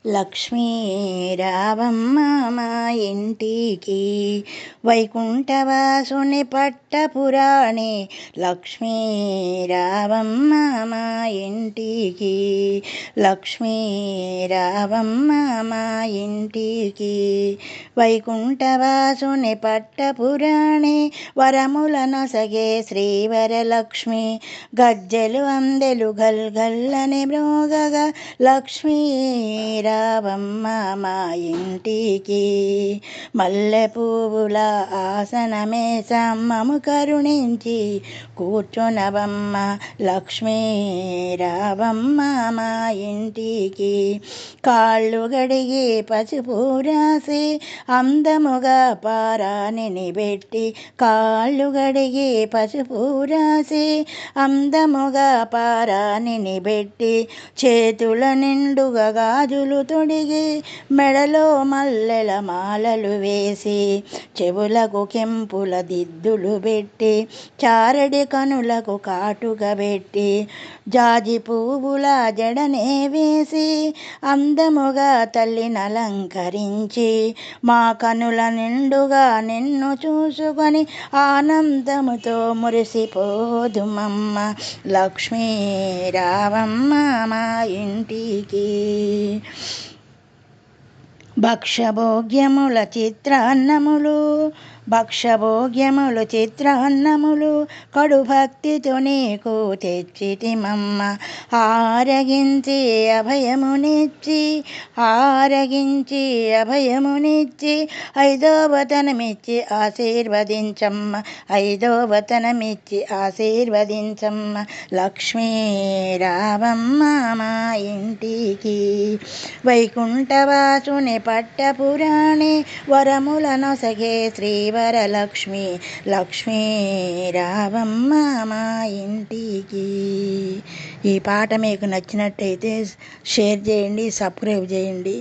లక్ష్మీ రావమ్మ మా ఇంటికి వైకుంఠవాసుని పట్టపురాణి లక్ష్మీ రావమ్మ మా ఇంటికి లక్ష్మీ రావమ్మ మా ఇంటికి వైకుంఠవాసుని పట్టపురాణి వరములనొసగే శ్రీవరలక్ష్మి గజ్జెలు అందెలు గల్గల్లని మ్రోగగా లక్ష్మీ రావమ్మ మా ఇంటికి మల్లె పువ్వుల ఆసనమే సమ్మము కరుణించి కూర్చునవమ్మ లక్ష్మీ రావమ్మ మా ఇంటికి కాళ్ళు గడిగి పసుపు రాసి అందముగా పారాణిని పెట్టి కాళ్ళు గడిగి పసుపు రాసి అందముగా పారాణిని పెట్టి చేతుల నిండుగా గాజులు తొడిగి మెడలో మల్లెల మాలలు వేసి చెవులకు కెంపుల దిద్దులు పెట్టి చారడి కనులకు కాటుగా పెట్టి జాజి పువ్వుల జడనే వేసి అందముగా తల్లిని అలంకరించి మా కనుల నిండుగా నిన్ను చూసుకొని ఆనందముతో మురిసిపోదుమమ్మ లక్ష్మీ రావమ్మ మా ఇంటికి భక్షభోగ్యముల చిత్రాన్నములు భక్షభోగ్యములు చిత్రాన్నములు కడు భక్తితో నీకు తెచ్చితిమమ్మ ఆరగించి అభయమునిచ్చి ఆరగించి అభయమునిచ్చి ఐదో వతనమిచ్చి ఆశీర్వదించమ్మ ఐదో వతనమిచ్చి ఆశీర్వదించమ్మ లక్ష్మీ రావమ్మ మా ఇంటికి వైకుంఠవాసుని పట్టపురాణి వరములనొసగే శ్రీవరలక్ష్మి లక్ష్మీ రావమ్మ మా ఇంటికి. ఈ పాట మీకు నచ్చినట్టయితే షేర్ చేయండి, సబ్స్క్రైబ్ చేయండి.